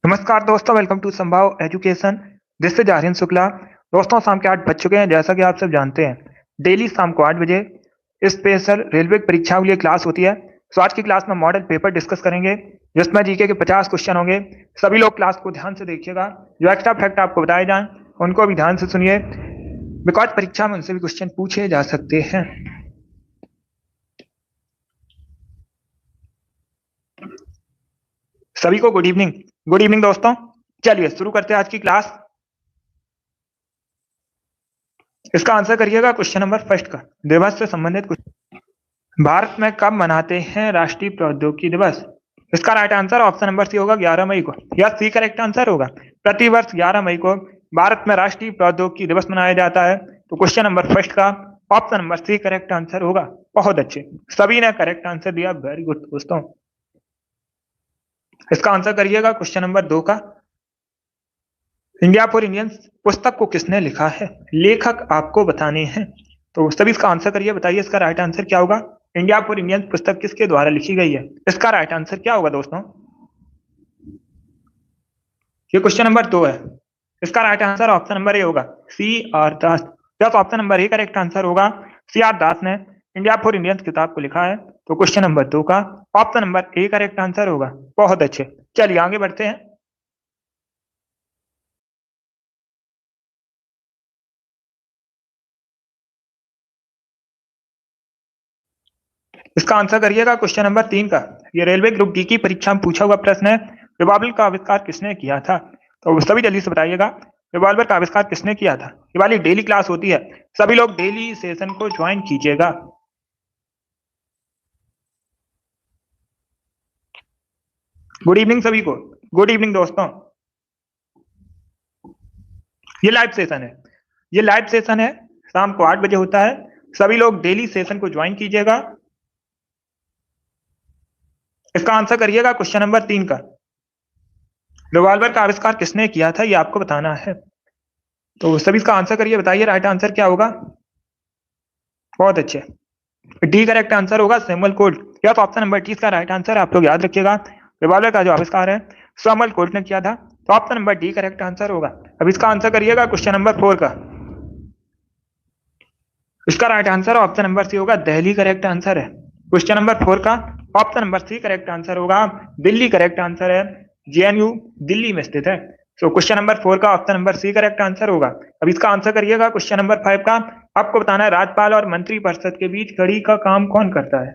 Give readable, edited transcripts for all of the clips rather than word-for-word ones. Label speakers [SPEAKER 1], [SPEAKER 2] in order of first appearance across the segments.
[SPEAKER 1] नमस्कार दोस्तों, welcome to Sambhav education. This is Aryan Shukla. दोस्तों, शाम के 8 बज चुके हैं। जैसा कि आप सब जानते हैं, डेली शाम को 8 बजे स्पेशल रेलवे परीक्षाओं के लिए क्लास होती है। तो आज की क्लास में मॉडल पेपर डिस्कस करेंगे, जिसमें जीके के 50 क्वेश्चन होंगे। सभी लोग क्लास को ध्यान से देखिएगा। जो एक्स्ट्रा फैक्ट आपको बताए जाएं, उनको भी ध्यान से सुनिए, बिकॉज परीक्षा में उनसे भी क्वेश्चन पूछे जा सकते हैं। सभी को गुड इवनिंग। गुड इवनिंग दोस्तों। चलिए शुरू करते हैं आज की क्लास। इसका आंसर करिएगा क्वेश्चन नंबर फर्स्ट का, दिवस से संबंधित कुछ। भारत में कब मनाते हैं राष्ट्रीय प्रौद्योगिकी दिवस? इसका right answer option number C होगा 11 मई को। या सी करेक्ट आंसर होगा। प्रतिवर्ष 11 मई को भारत में राष्ट्रीय प्रौद्योगिकी दिवस मनाया जाता है। तो क्वेश्चन नंबर फर्स्ट का option number C correct answer होगा। बहुत अच्छे, सभी ने करेक्ट आंसर दिया। वेरी गुड दोस्तों। इसका आंसर करिएगा क्वेश्चन नंबर 2 का, इंडिया फॉर इंडियंस पुस्तक को किसने लिखा है? लेखक आपको बताने हैं। तो सभी इसका आंसर करिए, बताइए इसका राइट आंसर क्या होगा। इंडिया फॉर इंडियंस पुस्तक किसके द्वारा लिखी गई है? इसका राइट आंसर क्या होगा दोस्तों? ये क्वेश्चन नंबर 2 है। इसका right answer option number A होगा, सी आर दास। जब option number A correct answer होगा। सी आर दास ने इंडिया फॉर इंडियंस किताब को लिखा है। तो क्वेश्चन नंबर 2 का option number A correct answer होगा। बहुत अच्छे, चलिए आगे बढ़ते हैं। इसका आंसर करिएगा क्वेश्चन नंबर 3 का। ये रेलवे ग्रुप डी की परीक्षा में पूछा हुआ प्रश्न है। रिवॉल्वर का आविष्कार किसने किया था? तो सभी जल्दी से बताइएगा, रिवॉल्वर का आविष्कार किसने किया था? ये वाली डेली क्लास होती है, सभी लोग डेली सेशन को ज्वाइन कीजिएगा। गुड इवनिंग सभी को। गुड इवनिंग दोस्तों। ये लाइव सेशन है। ये लाइव सेशन है, शाम को 8 बजे होता है। सभी लोग डेली सेशन को ज्वाइन कीजिएगा। इसका आंसर करिएगा क्वेश्चन नंबर 3 का, रिवॉल्वर का आविष्कार किसने किया था, ये आपको बताना है। तो सभी इसका आंसर करिए, बताइए राइट आंसर क्या होगा। बहुत अच्छे, डी करेक्ट आंसर होगा, सैमुअल कोल्ट। या तो ऑप्शन नंबर डी इसका राइट आंसर। आप लोग याद रखिएगा, रिवॉल्वर का जो आविष्कार है सैमुअल कोल्ट ने किया था। तो option number D correct answer होगा। अब इसका आंसर करिएगा क्वेश्चन नंबर 4 का। इसका right answer option number C होगा, दिल्ली करेक्ट आंसर है। क्वेश्चन नंबर 4 का option number C correct answer होगा, दिल्ली करेक्ट आंसर है। जेएनयू दिल्ली में स्थित है। तो क्वेश्चन नंबर 4 का option number C correct answer होगा। अब इसका आंसर करिएगा क्वेश्चन नंबर 5 का। आपको बताना है राज्यपाल और मंत्री परिषद के बीच कड़ी का काम कौन करता है?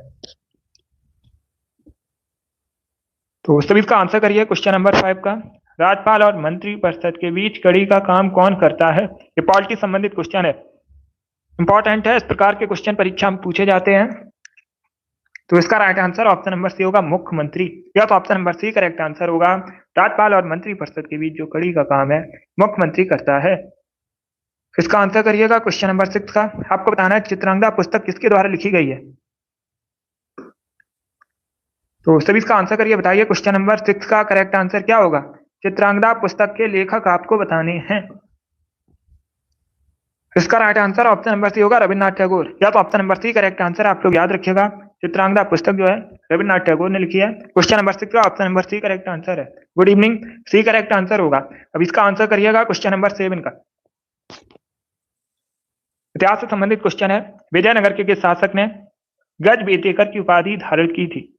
[SPEAKER 1] तो सभी इसका आंसर करिए क्वेश्चन नंबर 5 का, राज्यपाल और मंत्री परिषद के बीच कड़ी का काम कौन करता है? ये पॉलिटी संबंधित क्वेश्चन है, इंपॉर्टेंट है। इस प्रकार के क्वेश्चन परीक्षा में पूछे जाते हैं। तो इसका right answer option number C होगा, मुख्यमंत्री। या तो option number C correct answer होगा, राज्यपाल और मंत्री परिषद के बीच जो कड़ी का काम है मुख्यमंत्री करता है। इसका आंसर करिएगा क्वेश्चन नंबर 6 का। आपको बताना है चित्रांगदा पुस्तक किसके द्वारा लिखी गई है? तो सभी इसका आंसर करिए, बताइए क्वेश्चन नंबर 6 का करेक्ट आंसर क्या होगा। चित्रांगदा पुस्तक के लेखक आपको बताने हैं। इसका right answer option number C होगा, रविन्द्रनाथ टैगोर। या तो option number C correct answer. आप लोग याद रखिएगा, चित्रांगदा पुस्तक जो है रविन्द्रनाथ टैगोर ने लिखी है। क्वेश्चन नंबर 6 का option number C correct answer है। Good evening, C correct answer होगा। अब इसका आंसर करिएगा क्वेश्चन नंबर 7 का, इतिहास से संबंधित क्वेश्चन है। विजयनगर के शासक ने गज बेतेकर की उपाधि धारण की थी?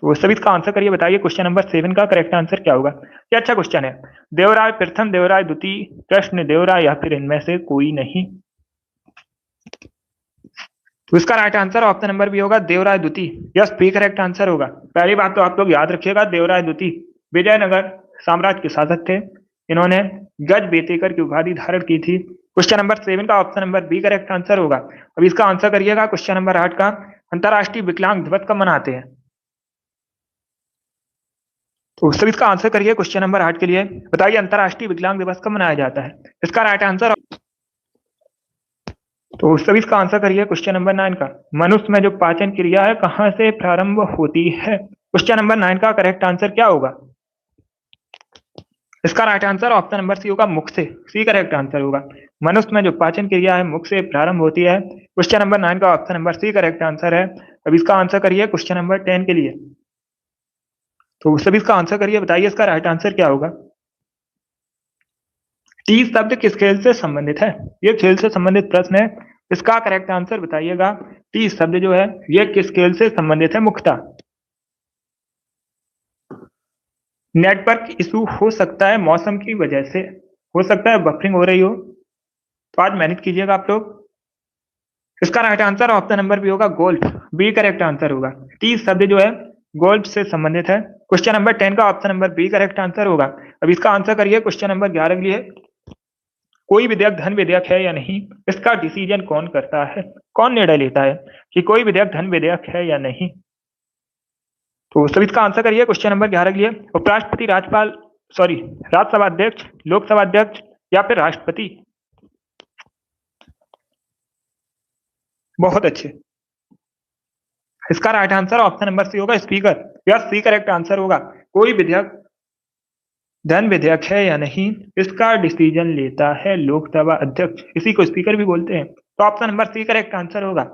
[SPEAKER 1] तो सभी इसका आंसर करिए, बताइए क्वेश्चन नंबर 7 का करेक्ट आंसर क्या होगा। ये अच्छा क्वेश्चन है। देवराय प्रथम, देवराय द्वितीय, कृष्ण देवराय, या फिर इनमें से कोई नहीं? तो इसका right answer option number B होगा, देवराय द्वितीय। यस, बी करेक्ट आंसर होगा। पहली बात तो आप लोग याद रखिएगा, देवराय द्वितीय विजयनगर साम्राज्य के शासक थे। इन्होंने गज बेतेकर की उपाधि धारण की थी। क्वेश्चन नंबर 7 का option number B correct answer होगा। अब इसका आंसर करिएगा क्वेश्चन नंबर 8 का, अंतरराष्ट्रीय विकलांग दिवस कब मनाते हैं? तो सभी इसका आंसर करिए क्वेश्चन नंबर 8 के लिए, बताइए अंतरराष्ट्रीय विकलांग दिवस कब मनाया जाता है? इसका राइट आंसर, तो सभी इसका आंसर करिए क्वेश्चन नंबर 9 का, मनुष्य में जो पाचन क्रिया है कहां से प्रारंभ होती है? क्वेश्चन नंबर 9 का करेक्ट आंसर क्या होगा? इसका right answer option number C होगा, मुख से। सी करेक्ट आंसर होगा। मनुष्य में जो पाचन क्रिया है मुख से प्रारंभ होती है। क्वेश्चन नंबर 9 का option number C correct answer है। अब इसका आंसर करिए क्वेश्चन नंबर 10 के लिए, तो सभी इसका आंसर करिए, बताइए इसका राइट आंसर क्या होगा। टी शब्द किस खेल से संबंधित है? ये खेल से संबंधित प्रश्न है, इसका करेक्ट आंसर बताइएगा। टी शब्द जो है ये किस खेल से संबंधित है मुख्यतः? नेटवर्क इशू हो सकता है मौसम की वजह से, हो सकता है बफरिंग हो रही हो, तो आज मेहनत कीजिएगा आप लोग। इसका right answer option number B होगा गोल्फ, बी करेक्ट आंसर होगा। टी शब्द जो है गोल्फ से संबंधित है। क्वेश्चन नंबर 10 का option number B correct answer होगा। अब इसका आंसर करिए क्वेश्चन नंबर 11 के लिए। कोई विधेयक धन विधेयक है या नहीं, इसका डिसीजन कौन करता है? कौन निर्णय लेता है कि कोई विधेयक धन विधेयक है या नहीं? तो सभी इसका आंसर करिए क्वेश्चन नंबर 11 के लिए। उपराष्ट्रपति, राज्यपाल, सॉरी राज्यसभा अध्यक्ष, लोकसभा अध्यक्ष या फिर राष्ट्रपति? बहुत अच्छे, इसका right answer option number C होगा स्पीकर, यह सी करेक्ट आंसर होगा। कोई विधेयक धन विधेयक है या नहीं, इसका डिसीजन लेता है लोकसभा अध्यक्ष, इसी को स्पीकर भी बोलते हैं। तो option number C correct answer होगा,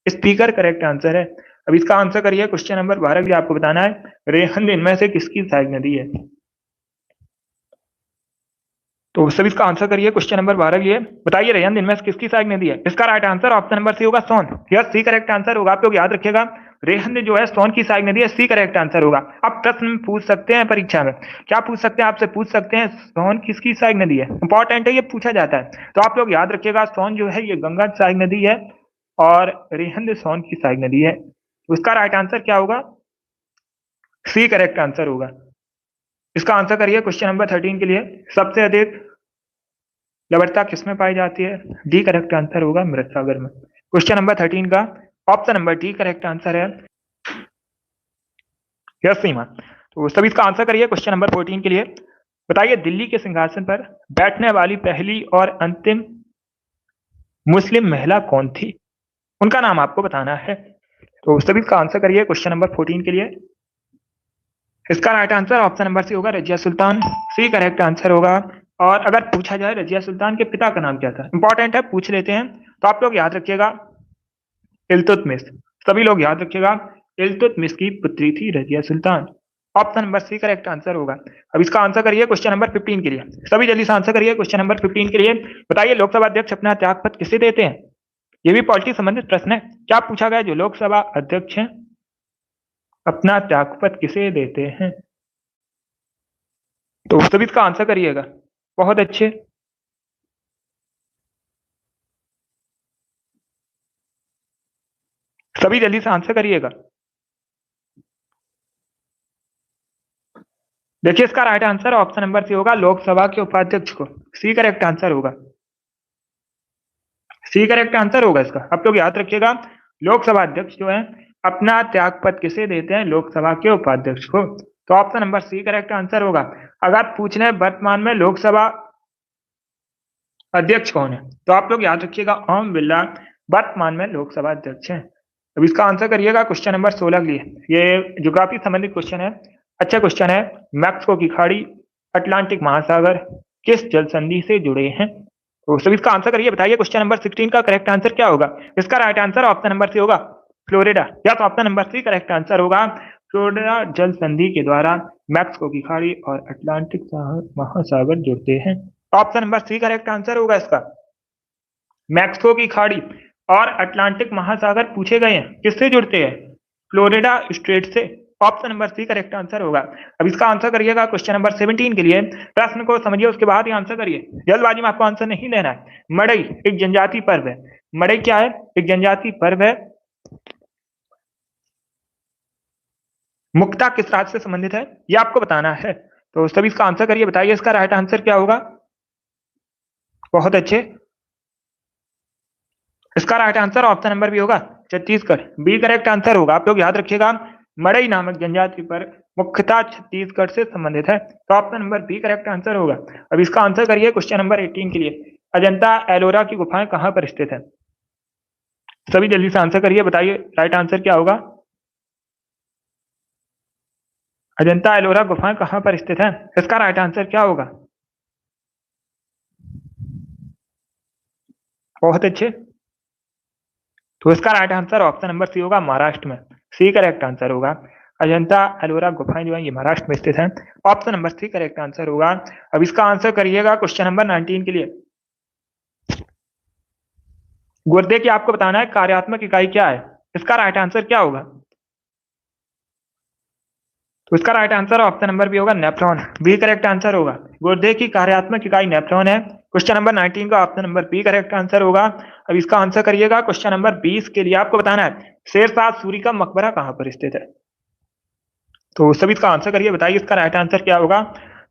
[SPEAKER 1] स्पीकर करेक्ट आंसर है। अब इसका आंसर करिए क्वेश्चन नंबर 12 भी आपको बताना है, रेहंद इनमें से किसकी सहायक नदी है? तो सभी इसका आंसर करिए क्वेश्चन नंबर 12 के लिए, बताइए रेहंद इनमें से किसकी सहायक नदी है? इसका right answer option number C होगा सोन, यह सी करेक्ट आंसर होगा। आप लोग याद रखिएगा, रेहंद जो है सोन की सहायक नदी है, सी करेक्ट आंसर होगा। अब प्रश्न पूछ सकते हैं परीक्षा में, क्या पूछ सकते हैं आपसे? पूछ सकते हैं सोन किसकी सहायक नदी है, इंपॉर्टेंट है, ये पूछा जाता है। तो आप लोग याद रखिएगा, सोन जो है ये गंगा की सहायक नदी है और रेहंद सोन की सहायक नदी है। उसका राइट आंसर क्या होगा? सी करेक्ट आंसर होगा। इसका आंसर करिए क्वेश्चन नंबर 13 के लिए, सबसे अधिक लवणता किसमें पाई जाती है? डी करेक्ट आंसर होगा मृत सागर में। क्वेश्चन नंबर 13 का option number D correct answer है। यस सीमा। तो सभी इसका आंसर करिए क्वेश्चन नंबर 14 के लिए, बताइए दिल्ली के सिंहासन पर बैठने वाली पहली और अंतिम मुस्लिम महिला कौन थी? उनका नाम आपको बताना है। तो सभी इसका आंसर करिए क्वेश्चन नंबर 14 के लिए। इसका right answer option number C होगा Razia Sultan, C correct answer होगा। और अगर पूछा जाए रजिया सुल्तान के पिता का नाम क्या था, इंपॉर्टेंट है, पूछ लेते हैं, तो आप लोग याद रखिएगा इल्तुतमिश, सभी लोग याद रखिएगा इल्तुतमिश की पुत्री थी Razia Sultan. Option number C correct answer होगा। अब इसका आंसर करिए क्वेश्चन नंबर 15 के लिए, सभी जल्दी से आंसर करिए क्वेश्चन नंबर 15 के लिए। बताइए लोकसभा अध्यक्ष अपना त्यागपत्र किसे देते हैं? ये भी पॉलिटिक्स संबंधित प्रश्न है। क्या पूछा गया? जो लोकसभा अध्यक्ष हैं अपना त्यागपत्र किसे देते हैं? तो सभी इसका आंसर करिएगा। बहुत अच्छे, सभी जल्दी से आंसर करिएगा। देखिए इसका right answer option number C होगा लोकसभा के उपाध्यक्ष को, सी करेक्ट आंसर होगा। सी करेक्ट आंसर होगा इसका। आप लोग याद रखिएगा, लोकसभा अध्यक्ष जो है अपना त्यागपत्र किसे देते हैं? लोकसभा के उपाध्यक्ष को। तो option number C correct answer होगा। अगर पूछ रहे वर्तमान में लोकसभा अध्यक्ष कौन है, तो आप लोग याद रखिएगा ओम बिरला वर्तमान में लोकसभा अध्यक्ष हैं। अब इसका आंसर करिएगा क्वेश्चन नंबर 16 के लिए, ये ज्योग्राफी संबंधित क्वेश्चन है, अच्छा क्वेश्चन है। मैक्सिको की खाड़ी, अटलांटिक महासागर किस जल संधि से जुड़े हैं? तो सभी इसका आंसर करिए, बताइए क्वेश्चन नंबर 16 का करेक्ट आंसर क्या होगा? इसका right answer option number C होगा फ्लोरिडा, या तो option number C correct answer होगा। फ्लोरिडा जल संधि के द्वारा मैक्सिको की खाड़ी और अटलांटिक महासागर जुड़ते हैं। Option number C correct answer होगा इसका। मैक्सिको की खाड़ी और अटलांटिक महासागर पूछे गए हैं, किससे जुड़ते हैं? फ्लोरिडा स्ट्रेट से। Option number C correct answer होगा। अब इसका आंसर करिएगा क्वेश्चन नंबर 17 के लिए, प्रश्न को समझिए उसके बाद ही आंसर करिए, जल्दबाजी में आपको आंसर नहीं देना है। मड़ई एक जनजातीय पर्व है, मड़ई क्या है? एक जनजातीय पर्व है। मुक्ता किस राज्य से संबंधित है, ये आपको बताना है। तो सभी इसका आंसर करिए, बताइए इसका राइट आंसर क्या होगा? बहुत अच्छे, इसका right answer option number B होगा छत्तीसगढ़, बी करेक्ट आंसर होगा। आप लोग याद रखिएगा, मड़ई नामक जनजाति पर मुख्यतः छत्तीसगढ़ से संबंधित है। तो option number B correct answer होगा। अब इसका आंसर करिए क्वेश्चन नंबर 18 के लिए, अजंता एलोरा की गुफाएं कहां पर स्थित है? सभी जल्दी से आंसर करिए, बताइए राइट आंसर क्या होगा? अजंता एलोरा गुफाएं कहां पर स्थित है, इसका राइट आंसर क्या होगा? बहुत अच्छे, तो इसका right answer option number C होगा महाराष्ट्र में, सी करेक्ट आंसर होगा। अजंता एलोरा गुफाएं जो है ये महाराष्ट्र में स्थित है। ऑप्शन नंबर 3 करेक्ट आंसर होगा। अब इसका आंसर करिएगा क्वेश्चन नंबर 19 के लिए। गुर्दे की आपको बताना है कार्यात्मक इकाई क्या है, इसका राइट आंसर क्या होगा? तो इसका right answer option number B होगा नेफ्रॉन, बी करेक्ट आंसर होगा। गुर्दे की कार्यात्मक इकाई नेफ्रॉन है। क्वेश्चन नंबर 19 का option number B correct answer होगा। अब इसका आंसर करिएगा क्वेश्चन नंबर 20 के लिए। आपको बताना है शेरशाह सूरी का मकबरा कहां पर स्थित है। तो सभी इसका आंसर करिए, बताइए इसका राइट आंसर क्या होगा।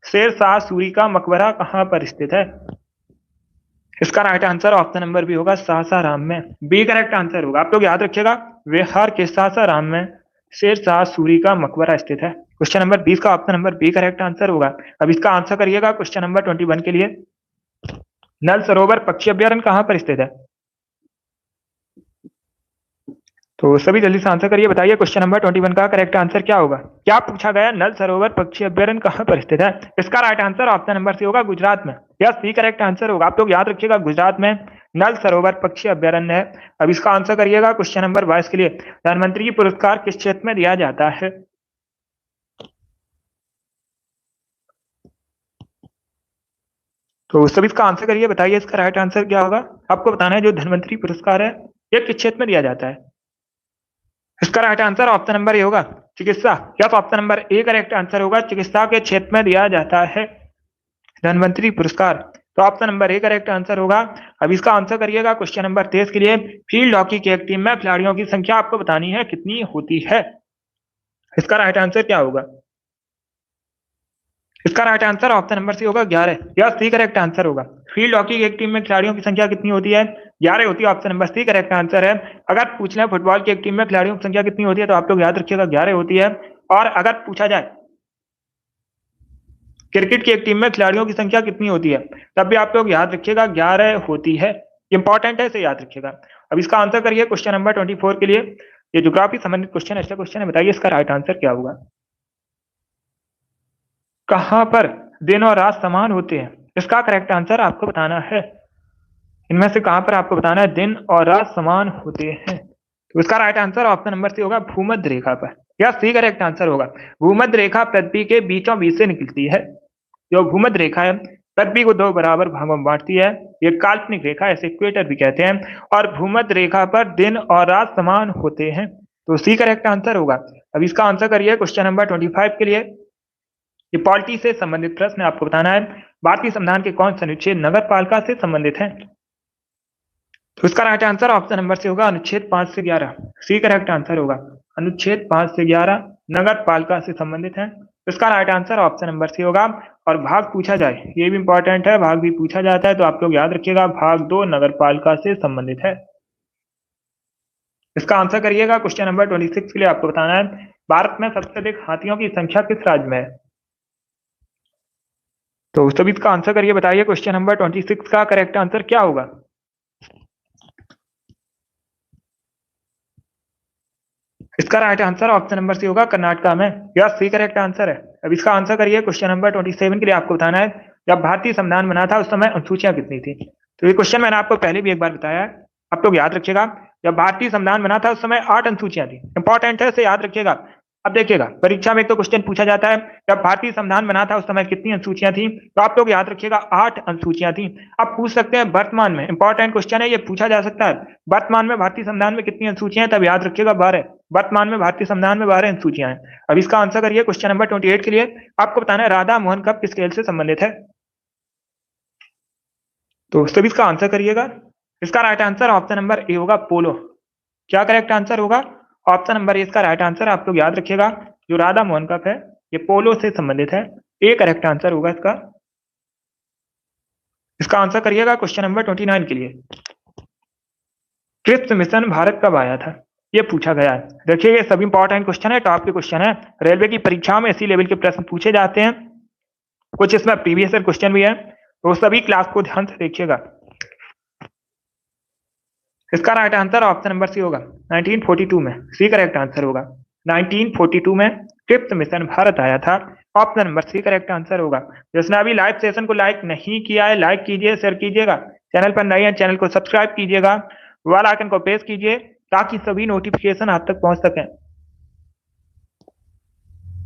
[SPEAKER 1] शेरशाह सूरी का मकबरा कहां पर स्थित है? इसका right answer option number B होगा सासाराम में, बी करेक्ट आंसर होगा। आप लोग याद रखिएगा बिहार के सासाराम में शेरशाह सूरी का मकबरा स्थित है। क्वेश्चन नंबर 20 का option number B correct answer होगा। अब इसका आंसर करिएगा क्वेश्चन नंबर 21 के लिए। नल सरोवर पक्षी अभ्यारण्य कहां पर स्थित है? तो सभी जल्दी से आंसर करिए, बताइए क्वेश्चन नंबर 21 का करेक्ट आंसर क्या होगा। क्या पूछा गया, नल सरोवर पक्षी अभ्यारण्य कहां पर स्थित है? इसका right answer option number C होगा गुजरात में, यस सी करेक्ट आंसर होगा। आप लोग याद रखिएगा गुजरात में नल सरोवर पक्षी अभ्यारण्य है। अब इसका आंसर करिएगा क्वेश्चन नंबर 22 के लिए। प्रधानमंत्री पुरस्कार किस क्षेत्र में दिया जाता है? तो सभी इसका आंसर करिए, बताइए इसका राइट आंसर क्या होगा। आपको बताना है जो धनवंतरी पुरस्कार है ये किस क्षेत्र में दिया जाता है। इसका right answer option number A होगा चिकित्सा, या तो option number A correct answer होगा। चिकित्सा के क्षेत्र में दिया जाता है धनवंतरी पुरस्कार, तो option number A correct answer होगा। अब इसका आंसर करिएगा क्वेश्चन नंबर 23 के लिए। फील्ड हॉकी की एक टीम में खिलाड़ियों की संख्या आपको बतानी है कितनी होती है। इसका राइट आंसर क्या होगा। इसका right answer option number C होगा 11, यह सी करेक्ट आंसर होगा। फील्ड हॉकी की एक टीम में खिलाड़ियों की संख्या कितनी होती है? 11 होती है, option number C correct answer है। अगर पूछ लें फुटबॉल की एक टीम में खिलाड़ियों की संख्या कितनी होती है, तो आप लोग याद रखिएगा 11 होती है। और अगर पूछा जाए क्रिकेट की एक टीम में खिलाड़ियों की संख्या कितनी होती है, तब भी आप लोग याद रखिएगा 11 होती है। इंपॉर्टेंट है, इसे याद रखिएगा। अब इसका आंसर करिए क्वेश्चन नंबर 24 के लिए। ये ज्योग्राफी संबंधित क्वेश्चन ऐसा क्वेश्चन है, बताइए इसका राइट आंसर क्या होगा। कहां पर दिन और रात समान होते हैं, इसका करेक्ट आंसर आपको बताना है। इनमें से कहां पर आपको बताना है दिन और रात समान होते हैं। तो इसका right answer option number C होगा भूमध्य रेखा पर, या सी करेक्ट आंसर होगा। भूमध्य रेखा पृथ्वी के बीचों बीच से निकलती है। जो भूमध्य रेखा है पृथ्वी को 2 बराबर भागों में बांटती है। ये काल्पनिक रेखा, ऐसे इक्वेटर भी कहते हैं। और भूमध्य रेखा पर दिन और रात समान होते हैं, तो सी करेक्ट आंसर होगा। अब इसका आंसर करिए क्वेश्चन नंबर 25 के लिए। ये पॉलिटी से संबंधित प्रश्न आपको बताना है। भारतीय संविधान के कौन से अनुच्छेद नगर पालिका से संबंधित है? तो इसका राइट आंसर ऑप्शन नंबर से होगा अनुच्छेद 5 से 11, सी करेक्ट आंसर होगा। अनुच्छेद 5 से 11 नगर पालिका से संबंधित है, तो इसका right answer option number C होगा। और भाग पूछा जाए, ये भी इंपॉर्टेंट है, भाग भी पूछा जाता है, तो आप लोग याद रखिएगा भाग 2 नगर पालिका से संबंधित है। इसका आंसर करिएगा क्वेश्चन नंबर 26 के लिए। आपको बताना है भारत में सबसे अधिक हाथियों की संख्या किस राज्य में है। तो सभी इसका आंसर करिए, बताइए क्वेश्चन नंबर 26 का करेक्ट आंसर क्या होगा। इसका right answer option number C होगा कर्नाटका में, यह सी करेक्ट आंसर है। अब इसका आंसर करिए क्वेश्चन नंबर 27 के लिए। आपको बताना है जब भारतीय संविधान बना था उस समय अनुसूचियां कितनी थी। तो ये क्वेश्चन मैंने आपको पहले भी एक बार बताया है, आप लोग याद रखिएगा। जब भारतीय संविधान बना था उस समय 8 अनुसूचियां थी। इंपॉर्टेंट है, इसे याद रखिएगा। अब देखिएगा परीक्षा में एक तो क्वेश्चन पूछा जाता है जब भारतीय संविधान बना था उस समय कितनी अनुसूचियां थी, तो आप लोग याद रखिएगा 8 अनुसूचियां थी। अब पूछ सकते हैं वर्तमान में, इंपॉर्टेंट क्वेश्चन है, ये पूछा जा सकता है वर्तमान में भारतीय संविधान में कितनी अनुसूचियां हैं, तब याद रखिएगा 12। वर्तमान में भारतीय संविधान में 12 अनुसूचियां हैं। अब इसका आंसर करिए क्वेश्चन नंबर 28 के लिए। आपको बताना है राधा मोहन कप किस खेल से संबंधित है। तो सभी इसका आंसर करिएगा। इसका right answer option number A होगा पोलो, क्या करेक्ट आंसर होगा। ऑप्शन नंबर ए इसका राइट आंसर, आप लोग याद रखिएगा जो राधा मोहन कप है ये पोलो से संबंधित है, ए करेक्ट आंसर होगा इसका। इसका आंसर करिएगा क्वेश्चन नंबर 29 के लिए। क्रिप्स मिशन भारत कब आया था, ये पूछा गया है। देखिए ये सभी इंपॉर्टेंट क्वेश्चन है, टॉप के क्वेश्चन है, रेलवे की परीक्षाओं में इसी लेवल के प्रश्न पूछे जाते हैं। कुछ इसमें प्रीवियस ईयर क्वेश्चन भी है, तो सभी क्लास को ध्यान से देखिएगा। इसका right answer option number C होगा 1942 में, सी करेक्ट आंसर होगा। 1942 में क्रिप्स मिशन भारत आया था, option number C correct answer होगा। जिसने अभी लाइव सेशन को लाइक नहीं किया है लाइक कीजिए, शेयर कीजिएगा। चैनल पर नए हैं चैनल को सब्सक्राइब कीजिएगा, बेल आइकन को प्रेस कीजिए ताकि सभी नोटिफिकेशन आप तक पहुंच सकें।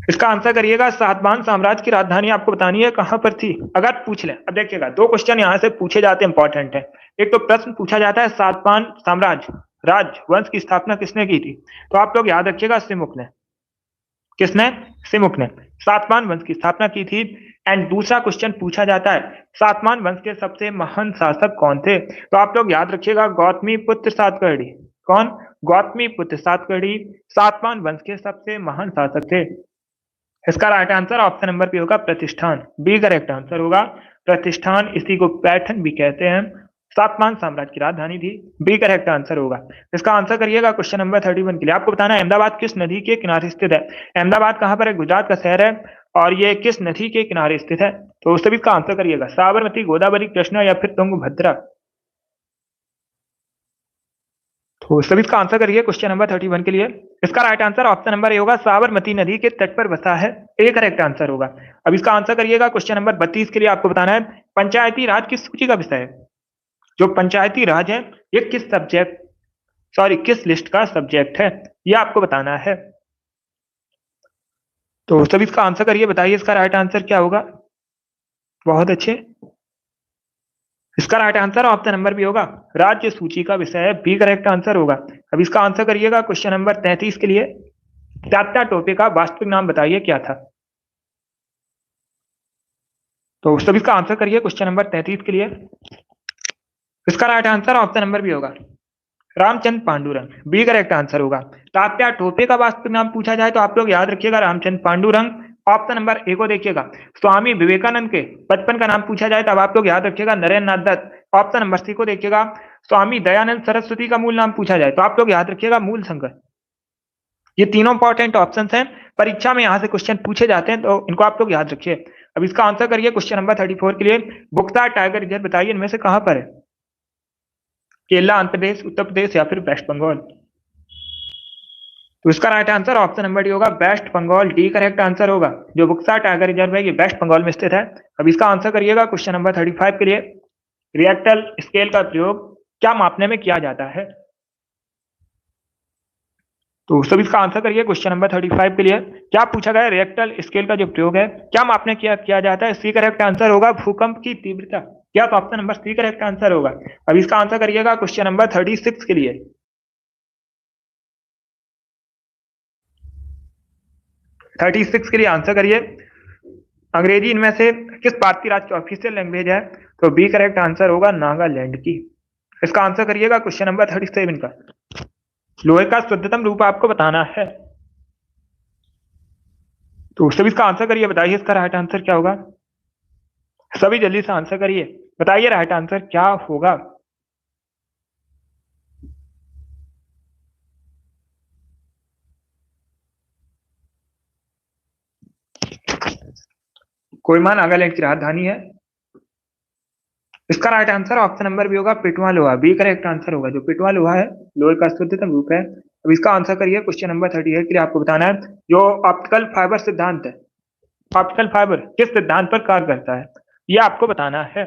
[SPEAKER 1] इसका आंसर करिएगा। सातवाहन साम्राज्य की राजधानी आपको बतानी है कहां पर थी, अगर पूछ लें। अब देखिएगा, दो क्वेश्चन यहां से पूछे जाते हैं, इंपॉर्टेंट है। एक तो प्रश्न पूछा जाता है सातवाहन साम्राज्य राजवंश की स्थापना किसने की थी, तो आप लोग याद रखिएगा सिमुक ने। किसने? सिमुक ने सातवाहन वंश की स्थापना की थी। एंड दूसरा क्वेश्चन पूछा जाता है सातवाहन वंश के सबसे महान शासक कौन थे, तो आप लोग याद रखिएगा गौतमी पुत्र सातकर्णी। कौन? गौतमी पुत्र सातकर्णी सातवाहन वंश के सबसे महान शासक थे। इसका right answer option number B होगा प्रतिष्ठान, बी करेक्ट आंसर होगा प्रतिष्ठान। इसी को पैठन भी कहते हैं, सातवाहन साम्राज्य की राजधानी थी, बी करेक्ट आंसर होगा। इसका आंसर करिएगा क्वेश्चन नंबर 31 के लिए। आपको बताना है अहमदाबाद किस नदी के किनारे स्थित है। अहमदाबाद कहां पर है? गुजरात का शहर है, और ये किस नदी के किनारे स्थित है, तो सभी इसका आंसर करिएगा। साबरमती, गोदावरी, कृष्णा या फिर तुंगभद्रा, तो सभी इसका आंसर करिए क्वेश्चन नंबर 31 के लिए। इसका right answer option number A होगा, साबरमती नदी के तट पर बसा है, ए करेक्ट आंसर होगा। अब इसका आंसर करिएगा क्वेश्चन नंबर 32 के लिए। आपको बताना है पंचायती राज किस सूची का विषय है। जो पंचायती राज है ये किस लिस्ट का सब्जेक्ट है, ये आपको बताना है। तो सभी इसका आंसर करिए, बताइए इसका राइट आंसर क्या होगा। बहुत अच्छे, इसका right answer option number B होगा, राज्य सूची का विषय है, बी करेक्ट आंसर होगा। अब इसका आंसर करिएगा क्वेश्चन नंबर 33 के लिए। तात्या टोपे का वास्तविक नाम बताइए क्या था, तो सभी इसका आंसर करिए क्वेश्चन नंबर 33 के लिए। इसका right answer option number B होगा, Ramchandra Pandurang, B correct answer होगा। तात्या टोपे का वास्तविक नाम पूछा जाए तो आप लोग याद रखिएगा रामचंद्र पांडुरंग। ऑप्शन नंबर ए को देखिएगा। स्वामी विवेकानंद के बचपन का नाम पूछा जाए तो अब आप लोग याद रखिएगा नरेंद्र नाथ दत्त। ऑप्शन नंबर सी को देखिएगा। स्वामी दयानंद सरस्वती का मूल नाम पूछा जाए तो आप लोग याद रखिएगा मूल शंकर। ये तीनों इंपॉर्टेंट ऑप्शन हैं, परीक्षा में यहां से क्वेश्चन पूछे जाते हैं, तो इनको आप लोग याद रखिए। अब इसका आंसर करिए क्वेश्चन नंबर 34 के लिए। बुक्सा टाइगर रिजर्व बताइए इनमें से कहां पर है। केरला, आंध्र प्रदेश, उत्तर प्रदेश या फिर वेस्ट बंगाल, तो इसका right answer option number D होगा, West Bengal, D correct answer होगा। जो बुक्सा टाइगर रिजर्व है ये वेस्ट बंगाल में स्थित है। अब इसका आंसर करिएगा क्वेश्चन नंबर 35 के लिए। रिएक्टर स्केल का प्रयोग क्या मापने में किया जाता है, तो सभी इसका आंसर करिए क्वेश्चन नंबर 35 के लिए। क्या पूछा गया? रिएक्टर स्केल का जो प्रयोग है क्या मापने किया जाता है, सी करेक्ट आंसर होगा भूकंप की तीव्रता। क्या? तो option number C correct answer होगा। अब इसका आंसर करिएगा क्वेश्चन नंबर 36 के लिए। 36 के लिए आंसर करिए। अंग्रेजी इनमें से किस भारतीय राज्य की ऑफिशियल लैंग्वेज है, तो बी करेक्ट आंसर होगा नागालैंड की। इसका आंसर करिएगा क्वेश्चन नंबर 37 का। लोहे का शुद्धतम रूप आपको बताना है, तो सभी इसका आंसर करिए, बताइए इसका राइट आंसर क्या होगा। सभी जल्दी से आंसर करिए, बताइए राइट आंसर क्या होगा। कोहिमा नागालैंड की राजधानी है। इसका right answer option number B होगा पिटवा लोहा, बी करेक्ट आंसर होगा। जो पिटवा लोहा है लोहे का शुद्धतम रूप है। अब इसका आंसर करिए क्वेश्चन नंबर 38 के लिए। आपको बताना है जो ऑप्टिकल फाइबर सिद्धांत है, ऑप्टिकल फाइबर किस सिद्धांत पर कार्य करता है, ये आपको बताना है।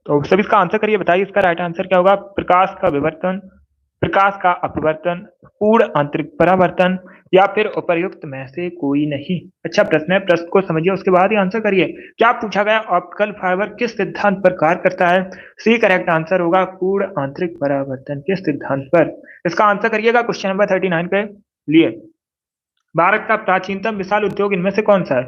[SPEAKER 1] तो सभी इसका आंसर करिए, बताइए इसका राइट आंसर क्या होगा। प्रकाश का विवर्तन, प्रकाश का अपवर्तन, पूर्ण आंतरिक परावर्तन या फिर उपर्युक्त में से कोई नहीं। अच्छा प्रश्न है, प्रश्न को समझिए उसके बाद ही आंसर करिए। क्या पूछा गया? ऑप्टिकल फाइबर किस सिद्धांत पर कार्य करता है, सी करेक्ट आंसर होगा पूर्ण आंतरिक परावर्तन के सिद्धांत पर। इसका आंसर करिएगा क्वेश्चन नंबर 39 के लिए। भारत का प्राचीनतम विशाल उद्योग इनमें से कौन सा है,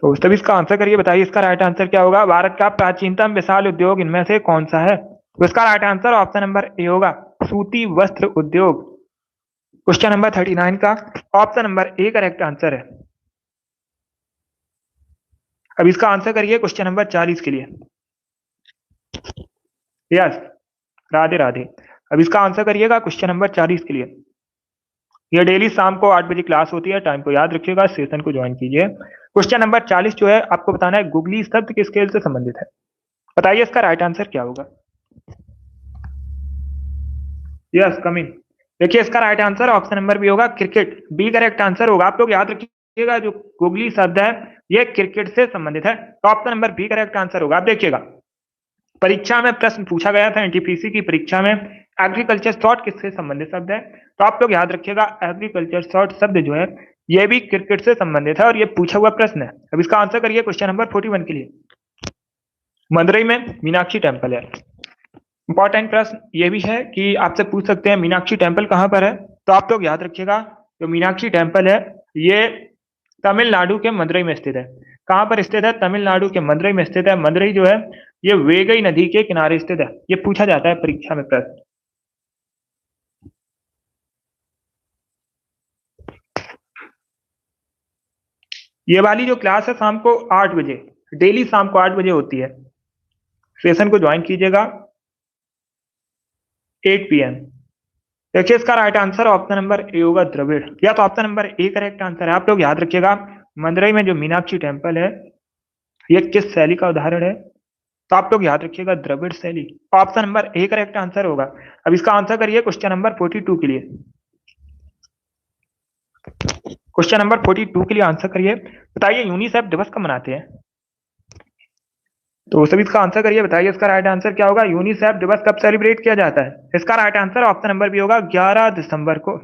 [SPEAKER 1] तो तभी इसका आंसर करिए, बताइए इसका राइट आंसर क्या होगा। भारत का प्राचीनतम विशाल उद्योग इनमें से कौन सा है, तो इसका right answer option number A होगा सूती वस्त्र उद्योग। क्वेश्चन नंबर 39 का option number A correct answer है। अब इसका आंसर करिए क्वेश्चन नंबर 40 के लिए। यस, राधे राधे। अब इसका आंसर करिएगा क्वेश्चन नंबर 40 के लिए। ये डेली शाम को 8 बजे क्लास होती है, टाइम को याद रखिएगा, सेशन को ज्वाइन कीजिए। क्वेश्चन नंबर 40 जो है आपको बताना है गुगली शब्द किस स्केल से संबंधित है, बताइए इसका राइट आंसर क्या होगा। Yes, coming. देखिए इसका right answer option number B होगा क्रिकेट, बी करेक्ट आंसर होगा। आप लोग याद रखिएगा जो गुगली शब्द है ये क्रिकेट से संबंधित है, तो option number B correct answer होगा। आप देखिएगा परीक्षा में प्रश्न पूछा गया था, एनटीपीसी की परीक्षा में एग्रीकल्चर शॉर्ट किससे संबंधित शब्द है? तो आप लोग याद रखिएगा एग्रीकल्चर शॉर्ट शब्द जो है ये भी क्रिकेट से संबंधित है और ये पूछा हुआ प्रश्न है। अब इसका आंसर करिए क्वेश्चन नंबर 41 के लिए। मदुरई में मीनाक्षी टेम्पल है। इंपॉर्टेंट प्रश्न ये भी है कि आपसे पूछ सकते हैं मीनाक्षी टेम्पल कहाँ पर है? तो आप लोग याद रखिएगा जो मीनाक्षी टेम्पल है ये तमिलनाडु के मदुरई में स्थित है। कहाँ पर स्थित है? तमिलनाडु के मदुरई में स्थित है। मदुरई जो है ये वेगई नदी के किनारे स्थित है। ये पूछा जाता है परीक्षा में प्रश्न। ये वाली जो क्लास है शाम को 8 बजे, डेली शाम को 8 बजे होती है। सेशन को ज्वाइन कीजिएगा 8 PM। देखिए इसका right answer option number A होगा द्रविड़, या तो option number A correct answer है। आप लोग याद रखिएगा मदुरई में जो मीनाक्षी टेम्पल है ये किस शैली का उदाहरण है? तो आप लोग याद रखिएगा द्रविड़ शैली। Option number A correct answer होगा। अब इसका आंसर करिए क्वेश्चन नंबर 42 के लिए। क्वेश्चन नंबर 42 के लिए आंसर करिए। बताइए यूनिसेफ दिवस कब मनाते हैं? तो सभी इसका आंसर करिए, बताइए इसका राइट आंसर क्या होगा? यूनिसेफ दिवस कब सेलिब्रेट किया जाता है? इसका right answer option number B होगा 11 दिसंबर को।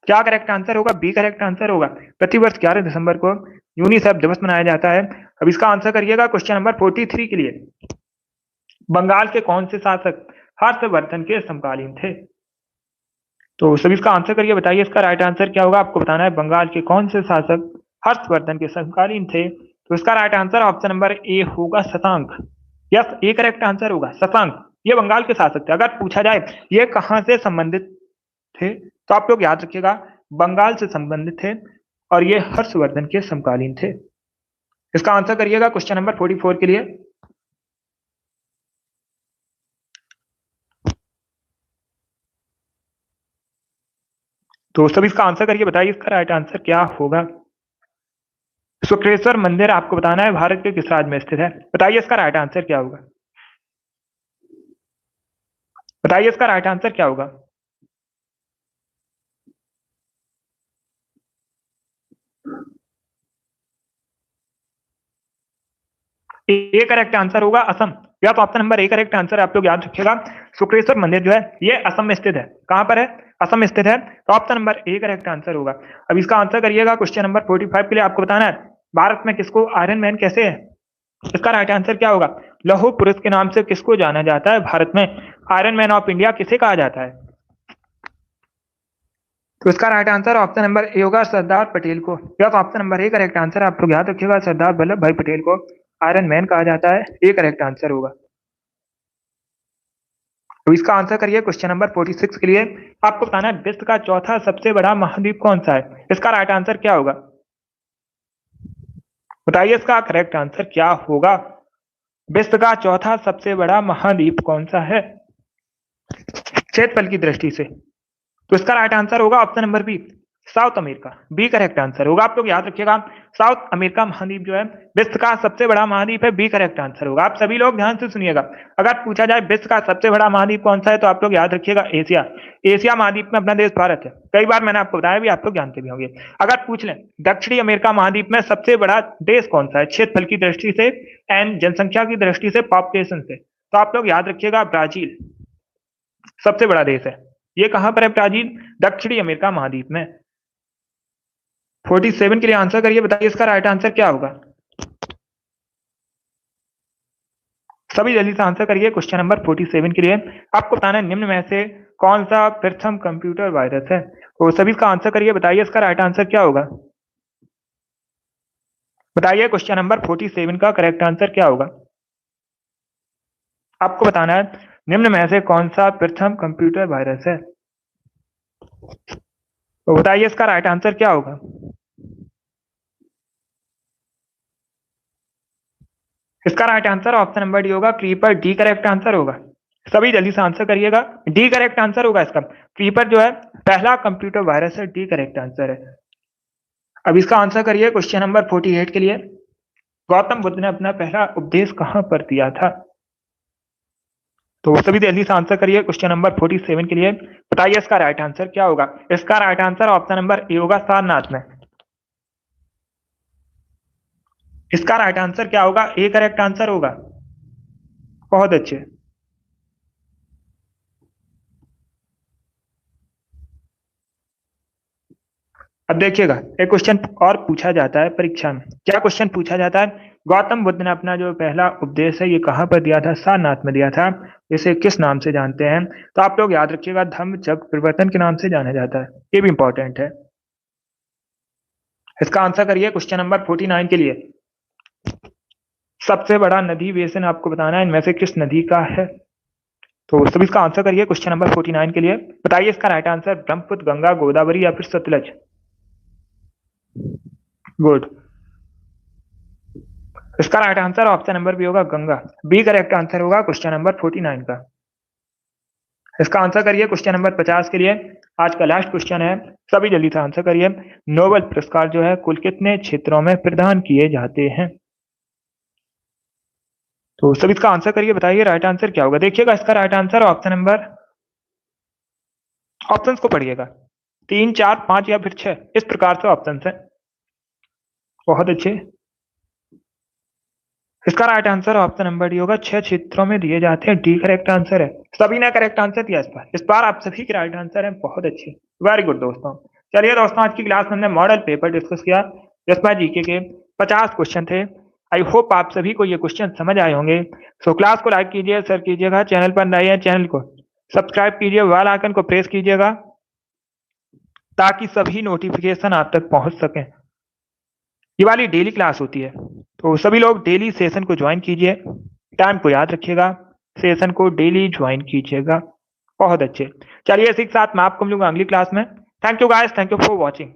[SPEAKER 1] क्या करेक्ट आंसर होगा? बी करेक्ट आंसर होगा। प्रतिवर्ष 11 दिसंबर को यूनिसेफ दिवस मनाया जाता है। अब इसका आंसर करिएगा क्वेश्चन नंबर 43 के लिए। बंगाल के कौन से शासक हर्षवर्धन के समकालीन थे? तो सभी इसका आंसर करिए, बताइए इसका राइट आंसर क्या होगा? आपको बताना है बंगाल के कौन से शासक हर्षवर्धन के समकालीन थे। तो इसका right answer option number A होगा शशांक। यस, ए करेक्ट आंसर होगा शशांक। ये बंगाल के शासक थे। अगर पूछा जाए ये कहां से संबंधित थे तो आप लोग याद रखिएगा बंगाल से संबंधित थे और ये हर्षवर्धन के समकालीन थे। इसका आंसर करिएगा क्वेश्चन नंबर 44 के लिए। तो सभी इसका आंसर करिए, बताइए इसका राइट आंसर क्या होगा? शुक्रेश्वर मंदिर आपको बताना है भारत के किस राज्य में स्थित है? बताइए इसका राइट आंसर क्या होगा? बताइए इसका राइट आंसर क्या होगा? ए करेक्ट आंसर होगा असम। या तो option number A correct answer आप लोग याद रखिएगा। शुक्रेश्वर मंदिर जो है ये असम में स्थित है। कहां पर है? असम में स्थित है। तो option number A correct answer होगा। अब इसका आंसर करिएगा क्वेश्चन नंबर 45 के लिए। आपको बताना है भारत में किसको आयरन मैन कैसे है? इसका राइट आंसर क्या होगा? लौह पुरुष के नाम से किसको जाना जाता है भारत में? आयरन मैन ऑफ इंडिया किसे कहा जाता है? तो इसका right answer option number A होगा सरदार पटेल को। या तो option number A correct answer आप लोग याद रखिएगा सरदार वल्लभ भाई पटेल को आयरन मैन कहा जाता है। ए करेक्ट आंसर होगा। तो इसका आंसर करिए क्वेश्चन नंबर 46 के लिए। आपको बताना है विश्व का चौथा सबसे बड़ा महाद्वीप कौन सा है? इसका राइट आंसर क्या होगा? बताइए इसका करेक्ट आंसर क्या होगा? विश्व का चौथा सबसे बड़ा महाद्वीप कौन सा है क्षेत्रफल की दृष्टि से? तो इसका राइट आंसर होगा option number B south America. B correct answer होगा। आप लोग याद रखिएगा साउथ अमेरिका महाद्वीप जो है विश्व का सबसे बड़ा महाद्वीप है। बी करेक्ट आंसर होगा। आप सभी लोग ध्यान से सुनिएगा। अगर पूछा जाए विश्व का सबसे बड़ा महाद्वीप कौन सा है तो आप लोग याद रखिएगा एशिया। एशिया महाद्वीप में अपना देश भारत है। कई बार मैंने आपको बताया भी, आप लोग जानते भी होंगे। अगर पूछ लें दक्षिणी अमेरिका महाद्वीप में सबसे बड़ा देश कौन सा है क्षेत्रफल की दृष्टि से एंड जनसंख्या की दृष्टि से, पॉपुलेशन से, तो आप लोग याद रखिएगा ब्राजील सबसे बड़ा देश है। ये कहां पर है? ब्राजील दक्षिणी अमेरिका महाद्वीप में। 47 के लिए आंसर करिए, बताइए इसका राइट आंसर क्या होगा? सभी जल्दी से आंसर करिए क्वेश्चन नंबर 47 के लिए। आपको बताना है निम्न में से कौन सा प्रथम कंप्यूटर वायरस है? तो सभी इसका आंसर करिए, बताइए इसका राइट आंसर क्या होगा? बताइए क्वेश्चन नंबर 47 का करेक्ट आंसर क्या होगा? आपको बताना है निम्न में से कौन सा प्रथम कंप्यूटर वायरस है? तो बताइए इसका राइट आंसर क्या होगा? इसका right answer option number D होगा क्रीपर। डी करेक्ट आंसर होगा। सभी जल्दी से आंसर करिएगा। डी करेक्ट आंसर होगा इसका। क्रीपर जो है पहला कंप्यूटर वायरस है। डी करेक्ट आंसर है। अब इसका आंसर करिए क्वेश्चन नंबर 48 के लिए। गौतम बुद्ध ने अपना पहला उपदेश कहां पर दिया था? तो सभी जल्दी से आंसर करिए क्वेश्चन नंबर 47 के लिए। बताइए इसका राइट आंसर क्या होगा? इसका right answer option number A होगा सारनाथ में। इसका राइट आंसर क्या होगा? ए करेक्ट आंसर होगा। बहुत अच्छे। अब देखिएगा, एक क्वेश्चन और पूछा जाता है परीक्षा में। क्या क्वेश्चन पूछा जाता है? गौतम बुद्ध ने अपना जो पहला उपदेश है ये कहाँ पर दिया था? सारनाथ में दिया था। इसे किस नाम से जानते हैं? तो आप लोग याद रखिएगा, धम्म चक्र प्रवर्तन के नाम से जाना जाता है। ये भी इंपॉर्टेंट है। इसका आंसर करिए क्वेश्चन नंबर 49 के लिए। सबसे बड़ा नदी बेसिन आपको बताना है, इनमें से किस नदी का है? तो सभी इसका आंसर करिए क्वेश्चन नंबर 49 के लिए। बताइए इसका राइट आंसर ब्रह्मपुत्र, गंगा, गोदावरी या फिर सतलज? गुड। इसका right answer option number B होगा, गंगा। बी करेक्ट आंसर होगा क्वेश्चन नंबर 49 का। इसका आंसर करिए क्वेश्चन नंबर 50 के लिए। आज का लास्ट क्वेश्चन है, सभी जल्दी से आंसर करिए। नोबेल पुरस्कार जो है कुल कितने क्षेत्रों में प्रदान किए जाते हैं? तो सभी इसका आंसर करिए, बताइए राइट आंसर क्या होगा। देखिएगा इसका right answer option number, options को पढ़िएगा, 3, 4, 5 या फिर 6, इस प्रकार से ऑप्शंस है। बहुत अच्छे। इसका right answer option number D होगा, 6 क्षेत्रों में दिए जाते हैं। डी करेक्ट आंसर है। सभी ने करेक्ट आंसर दिया इस बार आप सभी के राइट आंसर है। बहुत अच्छे, वेरी गुड दोस्तों। चलिए दोस्तों, आज की क्लास में हमने मॉडल पेपर डिस्कस किया जिसमें जीके के 50 क्वेश्चन थे। आई होप आप सभी को ये क्वेश्चन समझ आए होंगे। सो क्लास को लाइक कीजिए, शेयर कीजिएगा, चैनल पर नए हैं चैनल को सब्सक्राइब कीजिए, बेल आइकन को प्रेस कीजिएगा ताकि सभी नोटिफिकेशन आप तक पहुंच सकें। ये वाली डेली क्लास होती है, तो सभी लोग डेली सेशन को ज्वाइन कीजिए। टाइम को याद रखिएगा, सेशन को डेली ज्वाइन कीजिएगा। बहुत अच्छे। चलिए इसी के साथ मैं आपको मिलूंगा अगली क्लास में। Thank you guys, thank you for watching.